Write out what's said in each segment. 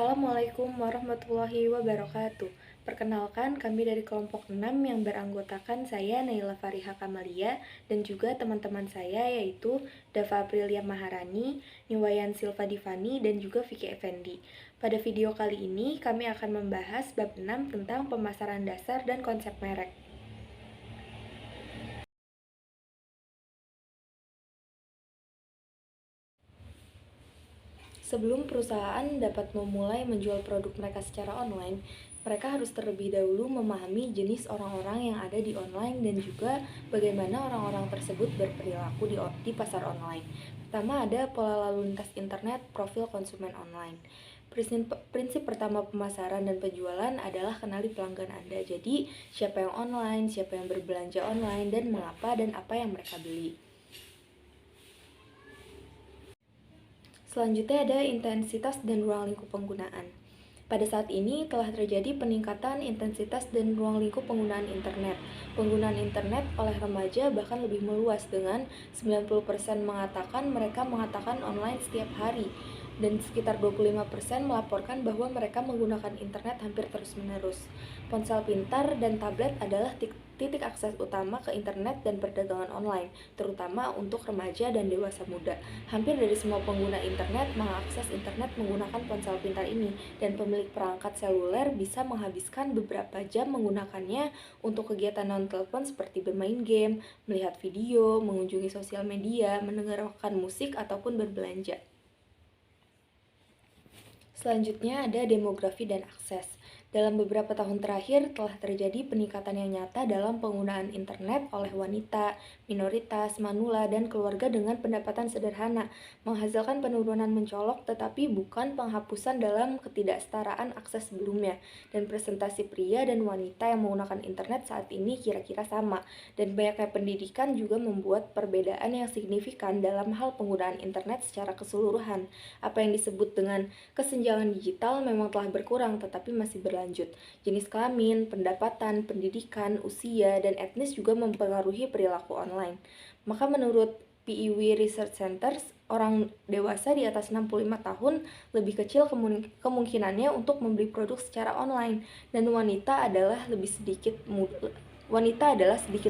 Assalamualaikum warahmatullahi wabarakatuh. Perkenalkan, kami dari kelompok 6 yang beranggotakan saya Naila Fariha Kamalia dan juga teman-teman saya yaitu Dava Aprilia Maharani, Niwayan Silva Divani, dan juga Vicky Effendi. Pada video kali ini kami akan membahas bab 6 tentang pemasaran dasar dan konsep merek. Sebelum perusahaan dapat memulai menjual produk mereka secara online, mereka harus terlebih dahulu memahami jenis orang-orang yang ada di online dan juga bagaimana orang-orang tersebut berperilaku di pasar online. Pertama ada pola lalu lintas internet, profil konsumen online. Prinsip pertama pemasaran dan penjualan adalah kenali pelanggan Anda. Jadi, siapa yang online, siapa yang berbelanja online, dan mengapa dan apa yang mereka beli. Selanjutnya ada intensitas dan ruang lingkup penggunaan. Pada saat ini telah terjadi peningkatan intensitas dan ruang lingkup penggunaan internet. Penggunaan internet oleh remaja bahkan lebih meluas dengan 90% mengatakan mereka mengatakan online setiap hari dan sekitar 25% melaporkan bahwa mereka menggunakan internet hampir terus-menerus. Ponsel pintar dan tablet adalah titik akses utama ke internet dan perdagangan online, terutama untuk remaja dan dewasa muda. Hampir dari semua pengguna internet mengakses internet menggunakan ponsel pintar ini, dan pemilik perangkat seluler bisa menghabiskan beberapa jam menggunakannya untuk kegiatan non-telepon seperti bermain game, melihat video, mengunjungi sosial media, mendengarkan musik, ataupun berbelanja. Selanjutnya ada demografi dan akses. Dalam beberapa tahun terakhir telah terjadi peningkatan yang nyata dalam penggunaan internet oleh wanita, minoritas, manula, dan keluarga dengan pendapatan sederhana, menghasilkan penurunan mencolok tetapi bukan penghapusan dalam ketidaksetaraan akses sebelumnya. Dan presentasi pria dan wanita yang menggunakan internet saat ini kira-kira sama, dan banyaknya pendidikan juga membuat perbedaan yang signifikan dalam hal penggunaan internet secara keseluruhan. Apa yang disebut dengan kesenjangan digital memang telah berkurang tetapi masih berlanjut. Jenis kelamin, pendapatan, pendidikan, usia, dan etnis juga mempengaruhi perilaku online. Maka menurut PIW Research Centers, orang dewasa di atas 65 tahun lebih kecil kemungkinannya untuk membeli produk secara online, dan wanita adalah sedikit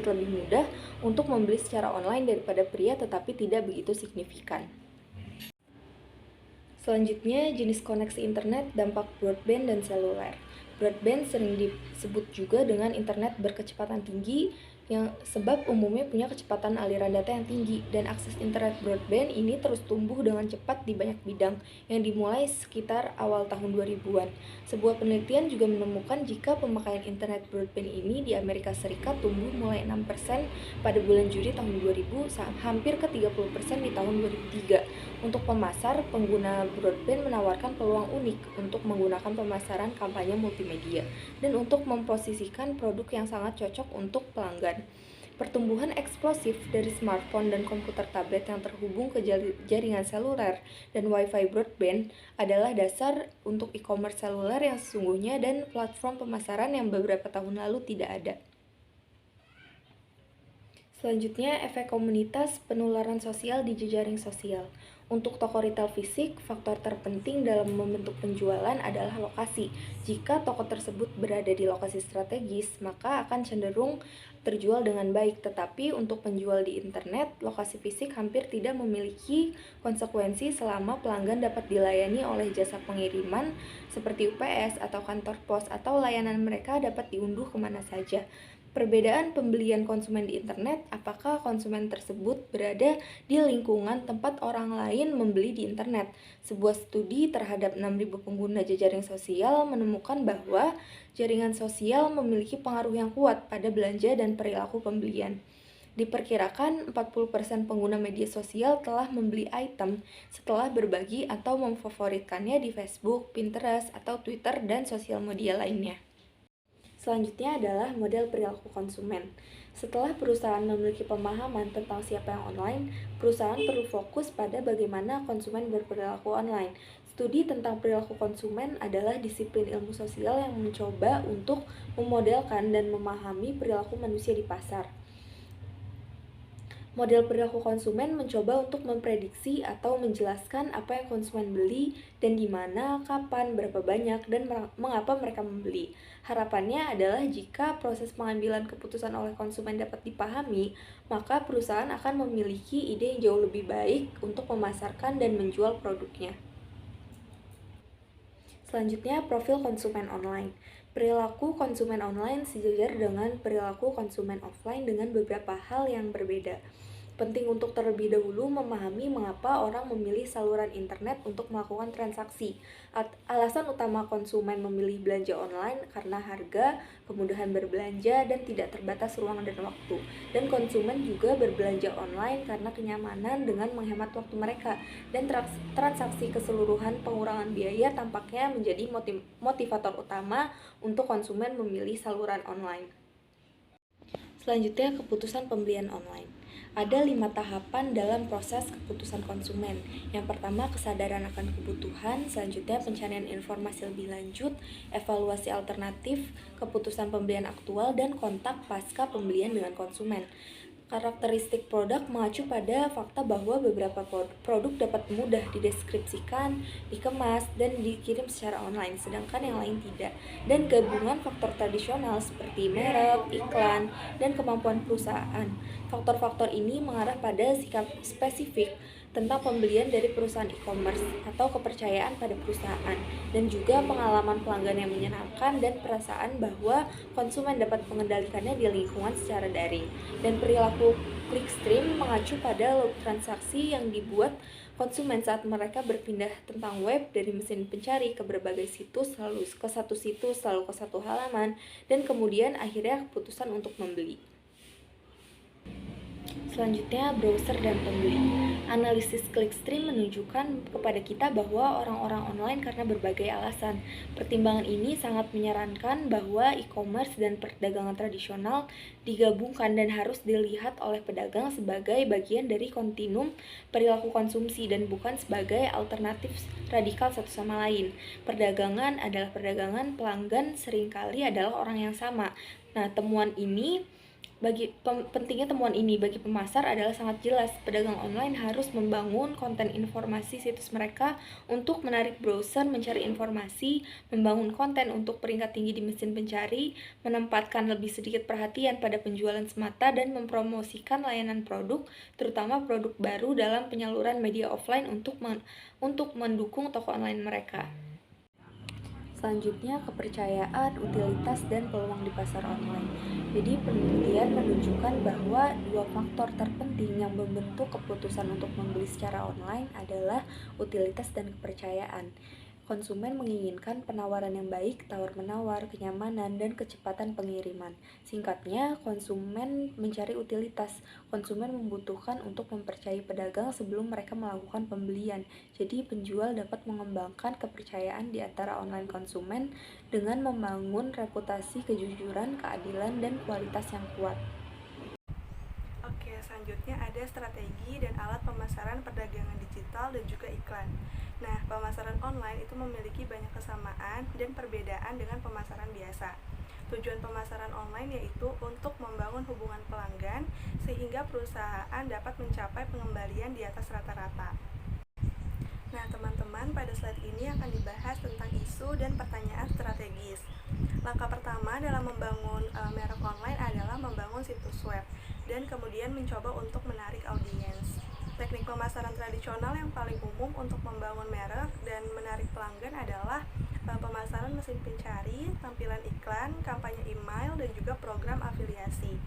lebih mudah untuk membeli secara online daripada pria tetapi tidak begitu signifikan. Selanjutnya, jenis koneksi internet, dampak broadband dan seluler. Broadband sering disebut juga dengan internet berkecepatan tinggi yang sebab umumnya punya kecepatan aliran data yang tinggi, dan akses internet broadband ini terus tumbuh dengan cepat di banyak bidang yang dimulai sekitar awal tahun 2000-an. Sebuah penelitian juga menemukan jika pemakaian internet broadband ini di Amerika Serikat tumbuh mulai 6% pada bulan Juli tahun 2000 hampir ke 30% di tahun 2003. Untuk pemasar, pengguna broadband menawarkan peluang unik untuk menggunakan pemasaran kampanye multimedia dan untuk memposisikan produk yang sangat cocok untuk pelanggan. Pertumbuhan eksplosif dari smartphone dan komputer tablet yang terhubung ke jaringan seluler dan Wi-Fi broadband adalah dasar untuk e-commerce seluler yang sesungguhnya dan platform pemasaran yang beberapa tahun lalu tidak ada. Selanjutnya, efek komunitas penularan sosial di jejaring sosial. Untuk toko retail fisik, faktor terpenting dalam membentuk penjualan adalah lokasi. Jika toko tersebut berada di lokasi strategis, maka akan cenderung terjual dengan baik. Tetapi untuk penjual di internet, lokasi fisik hampir tidak memiliki konsekuensi selama pelanggan dapat dilayani oleh jasa pengiriman seperti UPS atau kantor pos, atau layanan mereka dapat diunduh kemana saja. Perbedaan pembelian konsumen di internet, apakah konsumen tersebut berada di lingkungan tempat orang lain membeli di internet. Sebuah studi terhadap 6.000 pengguna jejaring sosial menemukan bahwa jaringan sosial memiliki pengaruh yang kuat pada belanja dan perilaku pembelian. Diperkirakan 40% pengguna media sosial telah membeli item setelah berbagi atau memfavoritkannya di Facebook, Pinterest, atau Twitter, dan sosial media lainnya. Selanjutnya adalah model perilaku konsumen. Setelah perusahaan memiliki pemahaman tentang siapa yang online, perusahaan perlu fokus pada bagaimana konsumen berperilaku online. Studi tentang perilaku konsumen adalah disiplin ilmu sosial yang mencoba untuk memodelkan dan memahami perilaku manusia di pasar. Model perilaku konsumen mencoba untuk memprediksi atau menjelaskan apa yang konsumen beli dan di mana, kapan, berapa banyak, dan mengapa mereka membeli. Harapannya adalah jika proses pengambilan keputusan oleh konsumen dapat dipahami, maka perusahaan akan memiliki ide yang jauh lebih baik untuk memasarkan dan menjual produknya. Selanjutnya, profil konsumen online. Perilaku konsumen online sejajar dengan perilaku konsumen offline dengan beberapa hal yang berbeda. Penting untuk terlebih dahulu memahami mengapa orang memilih saluran internet untuk melakukan transaksi. Alasan utama konsumen memilih belanja online karena harga, kemudahan berbelanja, dan tidak terbatas ruang dan waktu. Dan konsumen juga berbelanja online karena kenyamanan dengan menghemat waktu mereka. Dan transaksi keseluruhan pengurangan biaya tampaknya menjadi motivator utama untuk konsumen memilih saluran online. Selanjutnya, keputusan pembelian online. Ada 5 tahapan dalam proses keputusan konsumen. Yang pertama, kesadaran akan kebutuhan, selanjutnya pencarian informasi lebih lanjut, evaluasi alternatif, keputusan pembelian aktual, dan kontak pasca pembelian dengan konsumen. Karakteristik produk mengacu pada fakta bahwa beberapa produk dapat mudah dideskripsikan, dikemas, dan dikirim secara online, sedangkan yang lain tidak. Dan gabungan faktor tradisional seperti merek, iklan, dan kemampuan perusahaan. Faktor-faktor ini mengarah pada sikap spesifik tentang pembelian dari perusahaan e-commerce atau kepercayaan pada perusahaan, dan juga pengalaman pelanggan yang menyenangkan dan perasaan bahwa konsumen dapat mengendalikannya di lingkungan secara daring. Dan perilaku clickstream mengacu pada log transaksi yang dibuat konsumen saat mereka berpindah tentang web dari mesin pencari ke berbagai situs, lalu ke satu situs, lalu ke satu halaman, dan kemudian akhirnya keputusan untuk membeli. Selanjutnya, browser dan pembeli. Analisis clickstream menunjukkan kepada kita bahwa orang-orang online karena berbagai alasan. Pertimbangan ini sangat menyarankan bahwa e-commerce dan perdagangan tradisional digabungkan dan harus dilihat oleh pedagang sebagai bagian dari kontinum perilaku konsumsi dan bukan sebagai alternatif radikal satu sama lain. Perdagangan adalah perdagangan, pelanggan seringkali adalah orang yang sama. Nah, pentingnya temuan ini bagi pemasar adalah sangat jelas. Pedagang online harus membangun konten informasi situs mereka untuk menarik browser mencari informasi, membangun konten untuk peringkat tinggi di mesin pencari, menempatkan lebih sedikit perhatian pada penjualan semata, dan mempromosikan layanan produk, terutama produk baru dalam penyaluran media offline untuk mendukung toko online mereka. Selanjutnya, kepercayaan, utilitas, dan peluang di pasar online. Jadi, penelitian menunjukkan bahwa 2 faktor terpenting yang membentuk keputusan untuk membeli secara online adalah utilitas dan kepercayaan. Konsumen menginginkan penawaran yang baik, tawar-menawar, kenyamanan, dan kecepatan pengiriman. Singkatnya, konsumen mencari utilitas. Konsumen membutuhkan untuk mempercayai pedagang sebelum mereka melakukan pembelian. Jadi, penjual dapat mengembangkan kepercayaan di antara online konsumen dengan membangun reputasi kejujuran, keadilan, dan kualitas yang kuat. Oke, selanjutnya ada strategi dan alat pemasaran perdagangan digital dan juga iklan. Nah, pemasaran online itu memiliki banyak kesamaan dan perbedaan dengan pemasaran biasa. Tujuan pemasaran online yaitu untuk membangun hubungan pelanggan sehingga perusahaan dapat mencapai pengembalian di atas rata-rata. Nah, teman-teman, pada slide ini akan dibahas tentang isu dan pertanyaan strategis. Langkah pertama dalam membangun merek online adalah membangun situs web dan kemudian mencoba untuk menarik audiens. Teknik pemasaran tradisional yang paling umum untuk membangun merek dan menarik pelanggan adalah pemasaran mesin pencari, tampilan iklan, kampanye email, dan juga program afiliasi.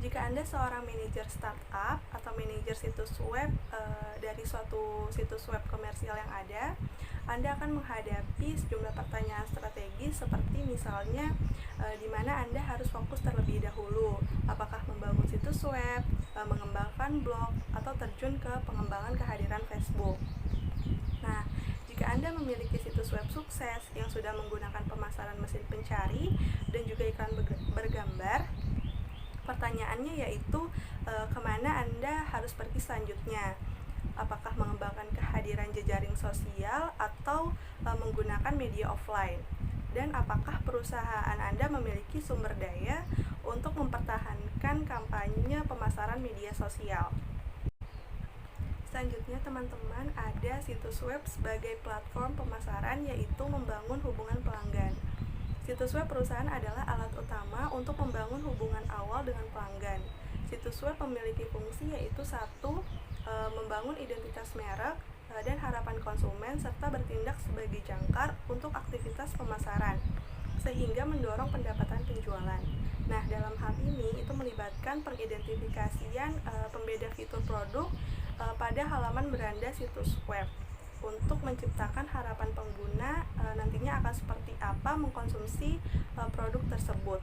Jika Anda seorang manajer startup atau manajer situs web dari suatu situs web komersial yang ada, Anda akan menghadapi sejumlah pertanyaan strategis seperti misalnya di mana Anda harus fokus terlebih dahulu, apakah membangun situs web, mengembangkan blog, atau terjun ke pengembangan kehadiran Facebook. Nah, jika Anda memiliki situs web sukses yang sudah menggunakan pemasaran mesin pencari dan juga iklan bergambar, pertanyaannya yaitu kemana Anda harus pergi selanjutnya? Apakah mengembangkan kehadiran jejaring sosial atau menggunakan media offline? Dan apakah perusahaan Anda memiliki sumber daya untuk mempertahankan melibatkan kampanye pemasaran media sosial. Selanjutnya teman-teman, ada situs web sebagai platform pemasaran, yaitu membangun hubungan pelanggan. Situs web perusahaan adalah alat utama untuk membangun hubungan awal dengan pelanggan. Situs web memiliki fungsi yaitu satu, membangun identitas merek dan harapan konsumen serta bertindak sebagai jangkar untuk aktivitas pemasaran sehingga mendorong pendapatan penjualan. Nah, dalam hal ini itu melibatkan pengidentifikasian pembeda fitur produk pada halaman beranda situs web untuk menciptakan harapan pengguna nantinya akan seperti apa mengkonsumsi produk tersebut.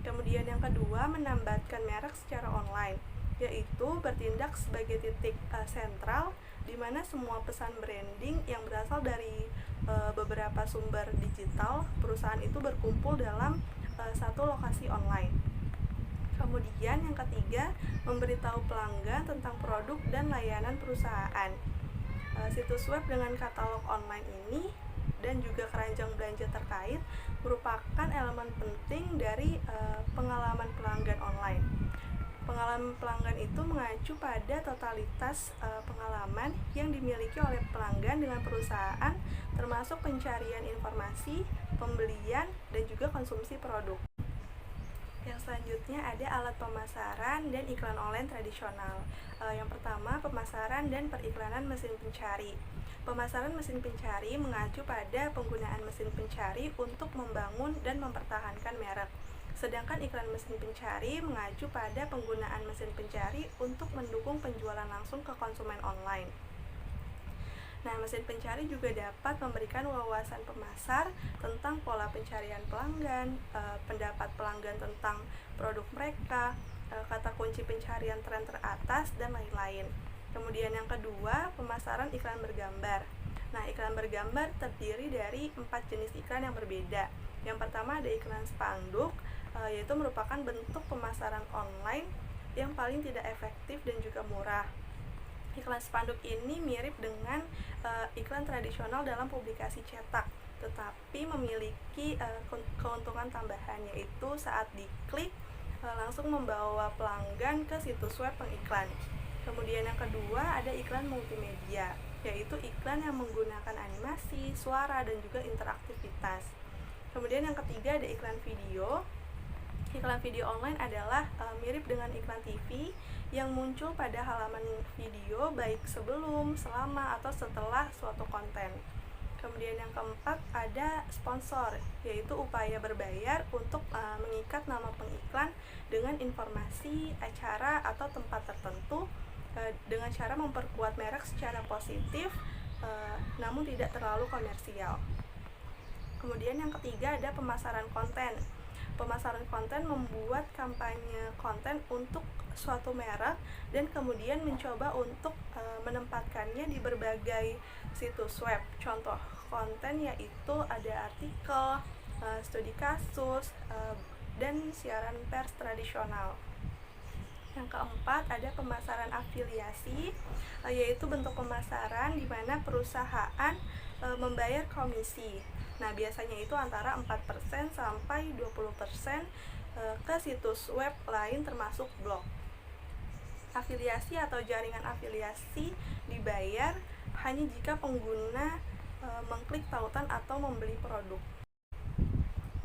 Kemudian yang kedua, menambatkan merek secara online, yaitu bertindak sebagai titik sentral di mana semua pesan branding yang berasal dari beberapa sumber digital perusahaan itu berkumpul dalam satu lokasi online. Kemudian yang ketiga, memberitahu pelanggan tentang produk dan layanan perusahaan. Situs web dengan katalog online ini dan juga keranjang belanja terkait merupakan elemen penting dari pengalaman pelanggan online. Pengalaman pelanggan itu mengacu pada totalitas pengalaman yang dimiliki oleh pelanggan dengan perusahaan, termasuk pencarian informasi, pembelian, dan juga konsumsi produk. Yang selanjutnya ada alat pemasaran dan iklan online tradisional. Yang pertama, pemasaran dan periklanan mesin pencari. Pemasaran mesin pencari mengacu pada penggunaan mesin pencari untuk membangun dan mempertahankan merek. Sedangkan iklan mesin pencari mengacu pada penggunaan mesin pencari untuk mendukung penjualan langsung ke konsumen online. Nah, mesin pencari juga dapat memberikan wawasan pemasar tentang pola pencarian pelanggan, pendapat pelanggan tentang produk mereka, kata kunci pencarian tren teratas, dan lain-lain. Kemudian yang kedua, pemasaran iklan bergambar. Nah, iklan bergambar terdiri dari 4 jenis iklan yang berbeda. Yang pertama ada iklan spanduk, yaitu merupakan bentuk pemasaran online yang paling tidak efektif dan juga murah. Iklan spanduk ini mirip dengan iklan tradisional dalam publikasi cetak, tetapi memiliki keuntungan tambahan, yaitu saat diklik langsung membawa pelanggan ke situs web pengiklan. Kemudian yang kedua ada iklan multimedia, yaitu iklan yang menggunakan animasi, suara, dan juga interaktivitas. Kemudian yang ketiga ada iklan video. Iklan video online adalah mirip dengan iklan TV yang muncul pada halaman video baik sebelum, selama, atau setelah suatu konten. Kemudian yang keempat ada sponsor, yaitu upaya berbayar untuk mengikat nama pengiklan dengan informasi, acara, atau tempat tertentu dengan cara memperkuat merek secara positif namun tidak terlalu komersial. Kemudian yang ketiga ada pemasaran konten. Pemasaran konten membuat kampanye konten untuk suatu merek dan kemudian mencoba untuk menempatkannya di berbagai situs web. Contoh konten yaitu ada artikel, studi kasus, dan siaran pers tradisional. Yang keempat ada pemasaran afiliasi, yaitu bentuk pemasaran di mana perusahaan membayar komisi. Nah, biasanya itu antara 4% sampai 20% ke situs web lain termasuk blog. Afiliasi atau jaringan afiliasi dibayar hanya jika pengguna mengklik tautan atau membeli produk.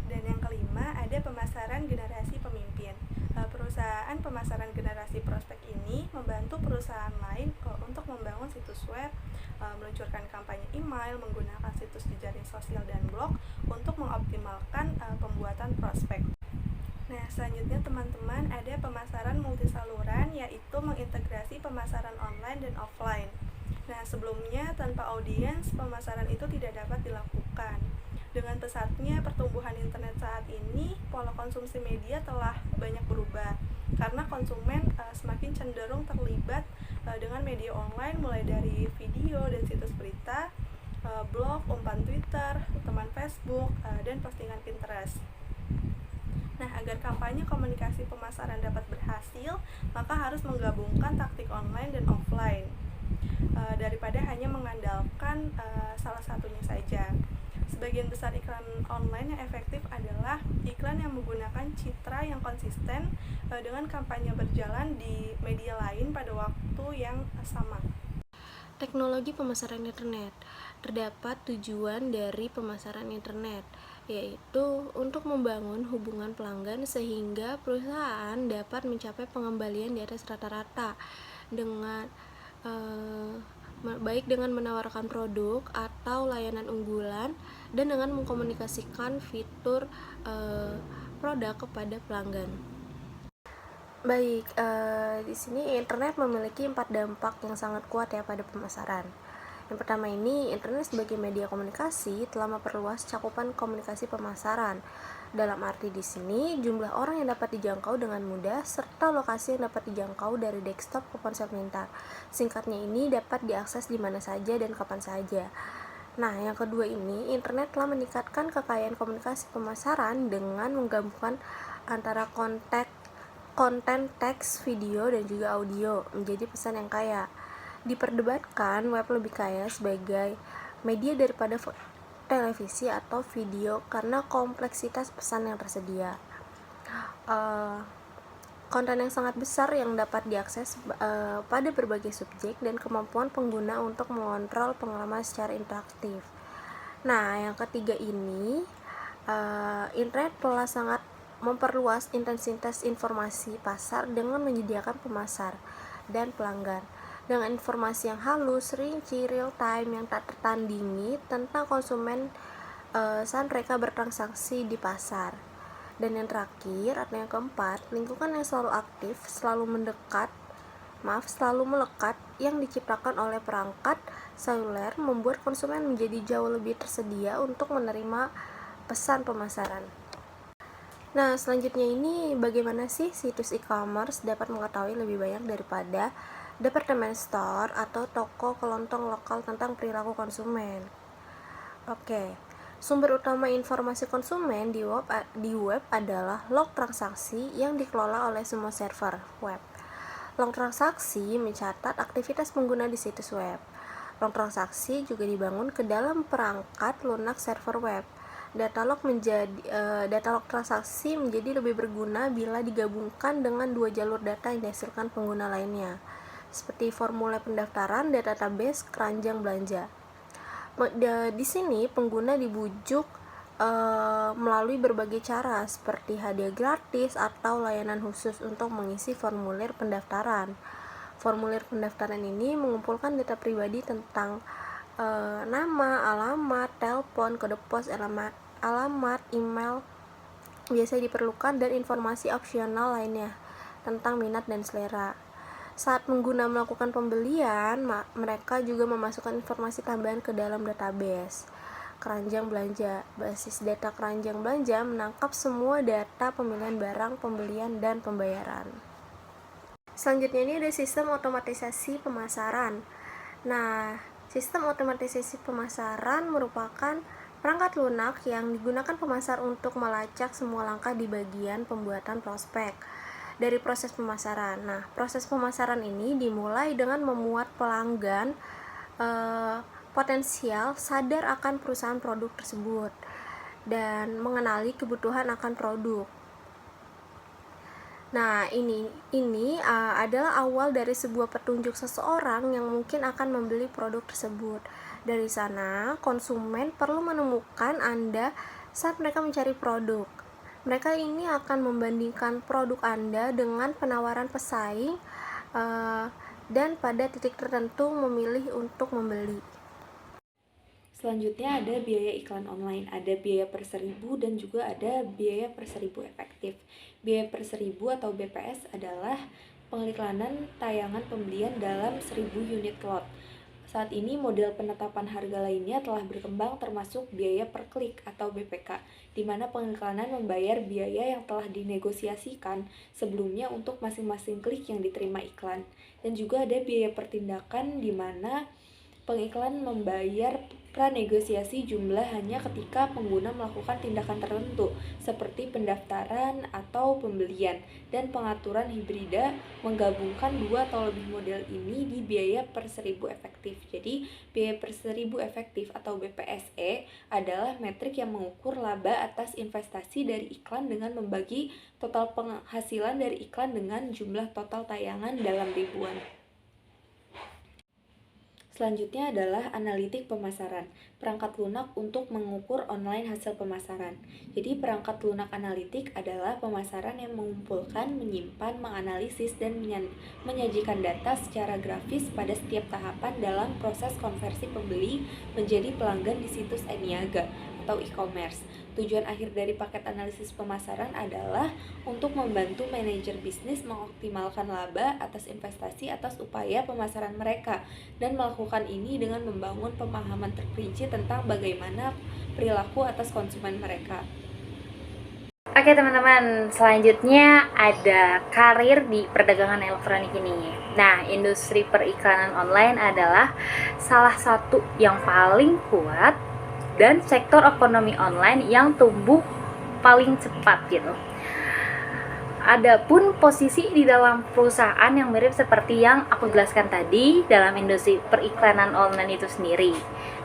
Dan yang kelima ada pemasaran generasi pemimpin. Perusahaan pemasaran generasi prospek ini membantu perusahaan lain untuk membangun situs web, meluncurkan kampanye email, menggunakan situs jejaring sosial dan blog untuk mengoptimalkan pembuatan prospek. Nah, selanjutnya teman-teman ada pemasaran multisaluran, yaitu mengintegrasi pemasaran online dan offline. Nah, sebelumnya tanpa audiens pemasaran itu tidak dapat dilakukan. Dengan pesatnya pertumbuhan internet saat ini, pola konsumsi media telah banyak berubah karena konsumen semakin cenderung terlibat dengan media online, mulai dari video dan situs berita, blog, umpan Twitter, teman Facebook, dan postingan Pinterest. Nah, agar kampanye komunikasi pemasaran dapat berhasil, maka harus menggabungkan taktik online dan offline daripada hanya mengandalkan salah satunya saja. Sebagian besar iklan online yang efektif adalah iklan yang menggunakan citra yang konsisten dengan kampanye berjalan di media lain pada waktu yang sama. Teknologi pemasaran internet. Terdapat tujuan dari pemasaran internet, yaitu untuk membangun hubungan pelanggan sehingga perusahaan dapat mencapai pengembalian di atas rata-rata dengan baik dengan menawarkan produk atau layanan unggulan dan dengan mengkomunikasikan fitur produk kepada pelanggan. Baik, di sini internet memiliki 4 dampak yang sangat kuat ya pada pemasaran. Yang pertama ini, internet sebagai media komunikasi telah memperluas cakupan komunikasi pemasaran. Dalam arti di sini, jumlah orang yang dapat dijangkau dengan mudah serta lokasi yang dapat dijangkau dari desktop ke ponsel pintar. Singkatnya ini dapat diakses di mana saja dan kapan saja. Nah, yang kedua ini, internet telah meningkatkan kekayaan komunikasi pemasaran dengan menggabungkan antara konten teks, video, dan juga audio menjadi pesan yang kaya. Diperdebatkan web lebih kaya sebagai media daripada televisi atau video karena kompleksitas pesan yang tersedia. Konten yang sangat besar yang dapat diakses pada berbagai subjek dan kemampuan pengguna untuk mengontrol pengalaman secara interaktif. Nah, yang ketiga ini, internet telah sangat memperluas intensitas informasi pasar dengan menyediakan pemasar dan pelanggan dengan informasi yang halus, rinci, real time yang tak tertandingi tentang konsumen saat mereka bertransaksi di pasar. Dan yang terakhir atau yang keempat, lingkungan yang selalu aktif, selalu melekat yang diciptakan oleh perangkat seluler membuat konsumen menjadi jauh lebih tersedia untuk menerima pesan pemasaran. Nah, selanjutnya ini bagaimana sih situs e-commerce dapat mengetahui lebih banyak daripada departemen store atau toko kelontong lokal tentang perilaku konsumen. Oke, sumber utama informasi konsumen di web adalah log transaksi yang dikelola oleh semua server web. Log transaksi mencatat aktivitas pengguna di situs web. Log transaksi juga dibangun ke dalam perangkat lunak server web. Data log transaksi menjadi lebih berguna bila digabungkan dengan dua jalur data yang dihasilkan pengguna lainnya, seperti formulir pendaftaran, database, keranjang belanja. Di sini pengguna dibujuk melalui berbagai cara seperti hadiah gratis atau layanan khusus untuk mengisi formulir pendaftaran. Formulir pendaftaran ini mengumpulkan data pribadi tentang nama, alamat, telepon, kode pos, alamat, email biasa diperlukan dan informasi opsional lainnya tentang minat dan selera. Saat pengguna melakukan pembelian, mereka juga memasukkan informasi tambahan ke dalam database keranjang belanja. Basis data keranjang belanja menangkap semua data pemilihan barang, pembelian, dan pembayaran. Selanjutnya ini ada sistem otomatisasi pemasaran. Nah, sistem otomatisasi pemasaran merupakan perangkat lunak yang digunakan pemasar untuk melacak semua langkah di bagian pembuatan prospek dari proses pemasaran. Nah, proses pemasaran ini dimulai dengan memuat pelanggan potensial sadar akan perusahaan produk tersebut dan mengenali kebutuhan akan produk. Nah, ini adalah awal dari sebuah petunjuk seseorang yang mungkin akan membeli produk tersebut. Dari sana, konsumen perlu menemukan Anda saat mereka mencari produk. Mereka ini akan membandingkan produk Anda dengan penawaran pesaing dan pada titik tertentu memilih untuk membeli. Selanjutnya ada biaya iklan online, ada biaya per 1000 dan juga ada biaya per 1000 efektif. Biaya per 1000 atau BPS adalah pengiklanan tayangan pembelian dalam 1000 unit lot. Saat ini model penetapan harga lainnya telah berkembang termasuk biaya per klik atau BPK, di mana pengiklanan membayar biaya yang telah dinegosiasikan sebelumnya untuk masing-masing klik yang diterima iklan. Dan juga ada biaya per tindakan di mana Pengiklan membayar pranegosiasi jumlah hanya ketika pengguna melakukan tindakan tertentu, seperti pendaftaran atau pembelian, dan pengaturan hibrida menggabungkan dua atau lebih model ini di biaya per seribu efektif. Jadi, biaya per seribu efektif atau BPSE adalah metrik yang mengukur laba atas investasi dari iklan dengan membagi total penghasilan dari iklan dengan jumlah total tayangan dalam ribuan. Selanjutnya adalah analitik pemasaran, perangkat lunak untuk mengukur online hasil pemasaran. Jadi perangkat lunak analitik adalah pemasaran yang mengumpulkan, menyimpan, menganalisis, dan menyajikan data secara grafis pada setiap tahapan dalam proses konversi pembeli menjadi pelanggan di situs e-niaga atau e-commerce. Tujuan akhir dari paket analisis pemasaran adalah untuk membantu manajer bisnis mengoptimalkan laba atas investasi atas upaya pemasaran mereka dan melakukan ini dengan membangun pemahaman terperinci tentang bagaimana perilaku atas konsumen mereka. Oke teman-teman, selanjutnya ada karir di perdagangan elektronik ini. Nah, industri periklanan online adalah salah satu yang paling kuat dan sektor ekonomi online yang tumbuh paling cepat gitu. Adapun posisi di dalam perusahaan yang mirip seperti yang aku jelaskan tadi dalam industri periklanan online itu sendiri.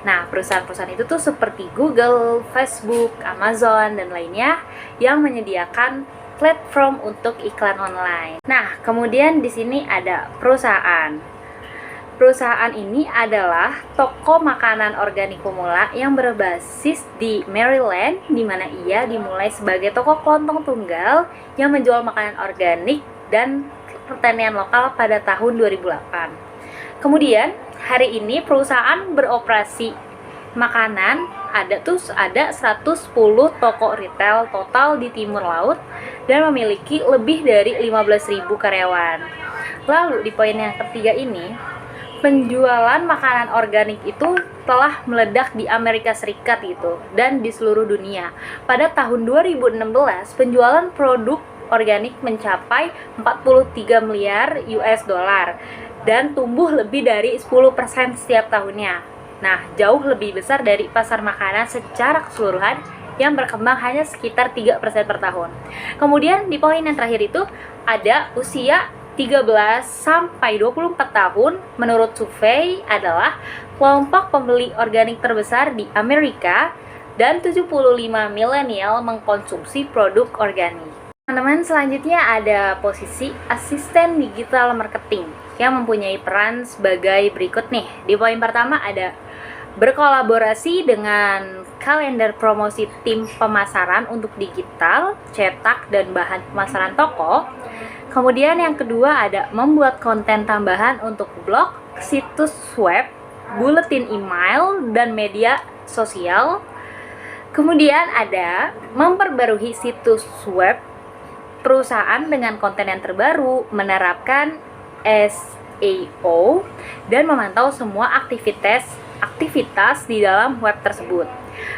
Nah, perusahaan-perusahaan itu tuh seperti Google, Facebook, Amazon, dan lainnya yang menyediakan platform untuk iklan online. Nah, kemudian di sini ada perusahaan. Perusahaan ini adalah toko makanan organik pemula yang berbasis di Maryland, di mana ia dimulai sebagai toko kelontong tunggal yang menjual makanan organik dan pertanian lokal pada tahun 2008. Kemudian, hari ini perusahaan beroperasi makanan ada 110 toko retail total di Timur Laut dan memiliki lebih dari 15.000 karyawan. Lalu di poin yang ketiga ini, penjualan makanan organik itu telah meledak di Amerika Serikat gitu dan di seluruh dunia. Pada tahun 2016, penjualan produk organik mencapai 43 miliar US dollar dan tumbuh lebih dari 10% setiap tahunnya. Nah, jauh lebih besar dari pasar makanan secara keseluruhan yang berkembang hanya sekitar 3% per tahun. Kemudian di poin yang terakhir itu ada usia 13 sampai 24 tahun menurut survei adalah kelompok pembeli organik terbesar di Amerika dan 75 milenial mengkonsumsi produk organik. Teman-teman, selanjutnya ada posisi asisten digital marketing yang mempunyai peran sebagai berikut nih. Di poin pertama ada berkolaborasi dengan kalender promosi tim pemasaran untuk digital, cetak, dan bahan pemasaran toko. Kemudian yang kedua ada membuat konten tambahan untuk blog, situs web, buletin email, dan media sosial. Kemudian ada memperbarui situs web perusahaan dengan konten yang terbaru, menerapkan SEO, dan memantau semua aktivitas di dalam web tersebut.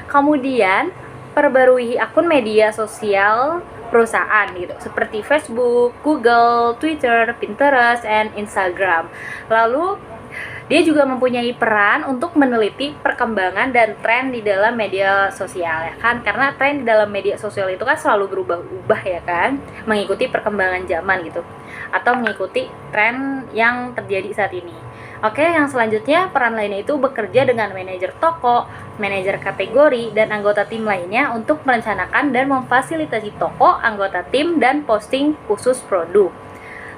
Kemudian perbarui akun media sosial perusahaan gitu, seperti Facebook, Google, Twitter, Pinterest, and Instagram. Lalu dia juga mempunyai peran untuk meneliti perkembangan dan tren di dalam media sosial ya kan, karena tren di dalam media sosial itu kan selalu berubah-ubah ya kan, mengikuti perkembangan zaman gitu, atau mengikuti tren yang terjadi saat ini. Oke, yang selanjutnya peran lainnya itu bekerja dengan manajer toko, manajer kategori, dan anggota tim lainnya untuk merencanakan dan memfasilitasi toko, anggota tim, dan posting khusus produk.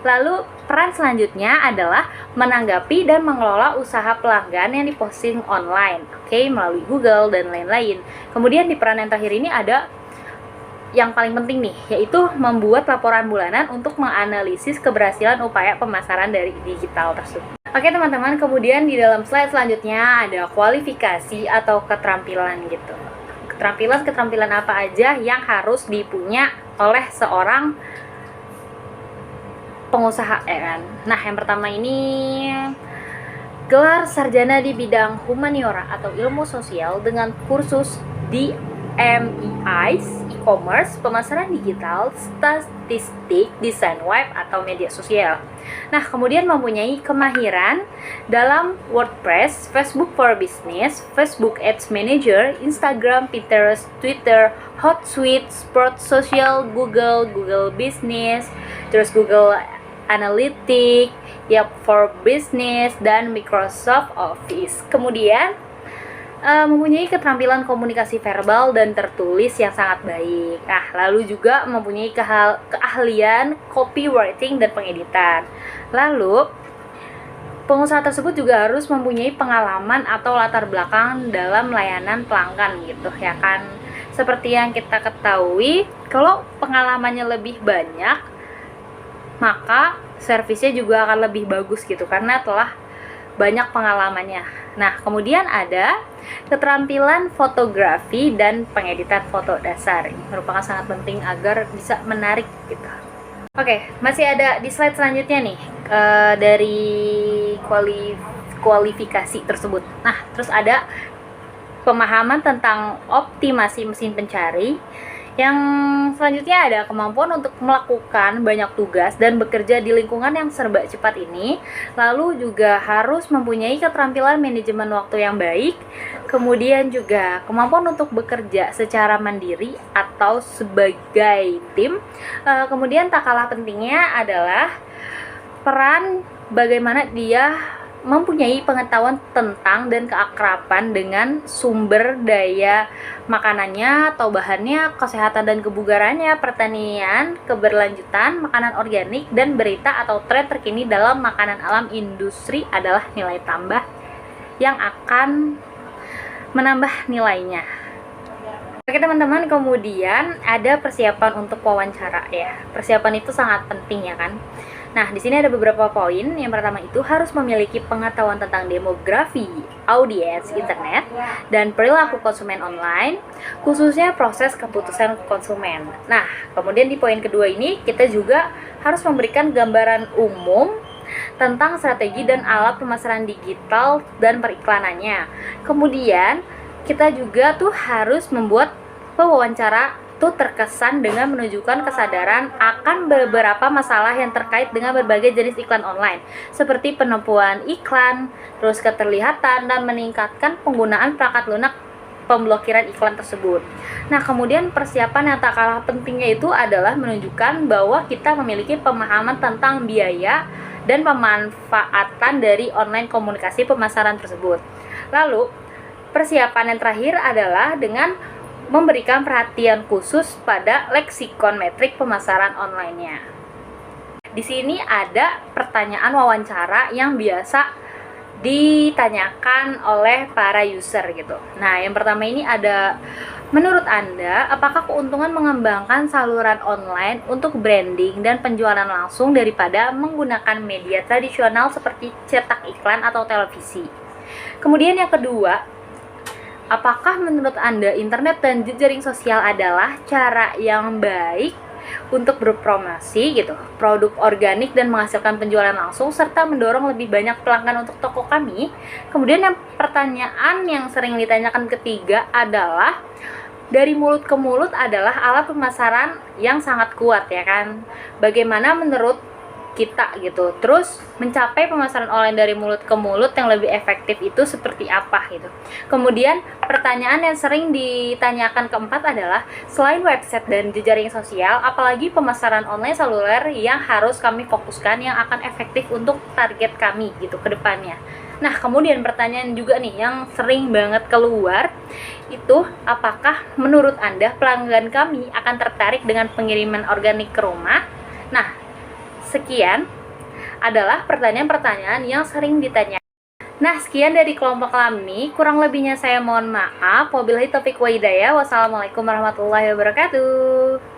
Lalu peran selanjutnya adalah menanggapi dan mengelola usaha pelanggan yang diposting online, melalui Google dan lain-lain. Kemudian di peran yang terakhir ini ada yang paling penting nih, yaitu membuat laporan bulanan untuk menganalisis keberhasilan upaya pemasaran dari digital tersebut. Oke teman-teman, kemudian di dalam slide selanjutnya ada kualifikasi atau keterampilan gitu. Keterampilan apa aja yang harus dipunya oleh seorang pengusaha ya kan. Nah, yang pertama ini gelar sarjana di bidang humaniora atau ilmu sosial dengan kursus di MEIS e-commerce, pemasaran digital, statistik, desain web atau media sosial. Nah, kemudian mempunyai kemahiran dalam WordPress, Facebook for Business, Facebook Ads Manager, Instagram, Pinterest, Twitter, Hootsuite, Sprout Social, Google Business, terus Google Analytics, Yap for Business, dan Microsoft Office. Kemudian mempunyai keterampilan komunikasi verbal dan tertulis yang sangat baik. Nah, lalu juga mempunyai keahlian copywriting dan pengeditan. Lalu, pengusaha tersebut juga harus mempunyai pengalaman atau latar belakang dalam layanan pelanggan gitu ya kan. Seperti yang kita ketahui, kalau pengalamannya lebih banyak, maka servisnya juga akan lebih bagus gitu karena telah banyak pengalamannya. Nah, kemudian ada keterampilan fotografi dan pengeditan foto dasar. Ini merupakan sangat penting agar bisa menarik gitu. Oke, masih ada di slide selanjutnya nih dari kualifikasi tersebut. Nah, terus ada pemahaman tentang optimasi mesin pencari. Yang selanjutnya ada kemampuan untuk melakukan banyak tugas dan bekerja di lingkungan yang serba cepat ini. Lalu juga harus mempunyai keterampilan manajemen waktu yang baik. Kemudian juga kemampuan untuk bekerja secara mandiri atau sebagai tim. Kemudian tak kalah pentingnya adalah peran bagaimana dia mempunyai pengetahuan tentang dan keakraban dengan sumber daya makanannya atau bahannya, kesehatan dan kebugarannya, pertanian, keberlanjutan, makanan organik, dan berita atau tren terkini dalam makanan alam industri adalah nilai tambah yang akan menambah nilainya. Oke teman-teman, kemudian ada persiapan untuk wawancara ya. Persiapan itu sangat penting ya kan. Nah, di sini ada beberapa poin. Yang pertama itu harus memiliki pengetahuan tentang demografi, audiens internet, dan perilaku konsumen online, khususnya proses keputusan konsumen. Nah, kemudian di poin kedua ini kita juga harus memberikan gambaran umum tentang strategi dan alat pemasaran digital dan periklanannya. Kemudian kita juga tuh harus membuat pewawancara itu terkesan dengan menunjukkan kesadaran akan beberapa masalah yang terkait dengan berbagai jenis iklan online, seperti penipuan iklan, terus keterlihatan, dan meningkatkan penggunaan perangkat lunak pemblokiran iklan tersebut. Nah, kemudian persiapan yang tak kalah pentingnya itu adalah menunjukkan bahwa kita memiliki pemahaman tentang biaya dan pemanfaatan dari online komunikasi pemasaran tersebut. Lalu, persiapan yang terakhir adalah dengan memberikan perhatian khusus pada leksikon metrik pemasaran online-nya. Di sini ada pertanyaan wawancara yang biasa ditanyakan oleh para user gitu. Nah, yang pertama ini ada, menurut Anda, apakah keuntungan mengembangkan saluran online untuk branding dan penjualan langsung daripada menggunakan media tradisional seperti cetak iklan atau televisi? Kemudian yang kedua, apakah menurut Anda internet dan jejaring sosial adalah cara yang baik untuk berpromosi gitu, produk organik dan menghasilkan penjualan langsung serta mendorong lebih banyak pelanggan untuk toko kami? Kemudian yang pertanyaan yang sering ditanyakan ketiga adalah dari mulut ke mulut adalah alat pemasaran yang sangat kuat ya kan. Bagaimana menurut kita gitu. Terus mencapai pemasaran online dari mulut ke mulut yang lebih efektif itu seperti apa gitu. Kemudian pertanyaan yang sering ditanyakan keempat adalah selain website dan jejaring sosial, apalagi pemasaran online seluler yang harus kami fokuskan yang akan efektif untuk target kami gitu ke depannya. Nah, kemudian pertanyaan juga nih yang sering banget keluar itu, apakah menurut Anda pelanggan kami akan tertarik dengan pengiriman organik ke rumah? Nah, sekian adalah pertanyaan-pertanyaan yang sering ditanya. Nah, sekian dari kelompok kami. Kurang lebihnya saya mohon maaf. Wabillahi taufiq wa hidayah. Wassalamualaikum warahmatullahi wabarakatuh.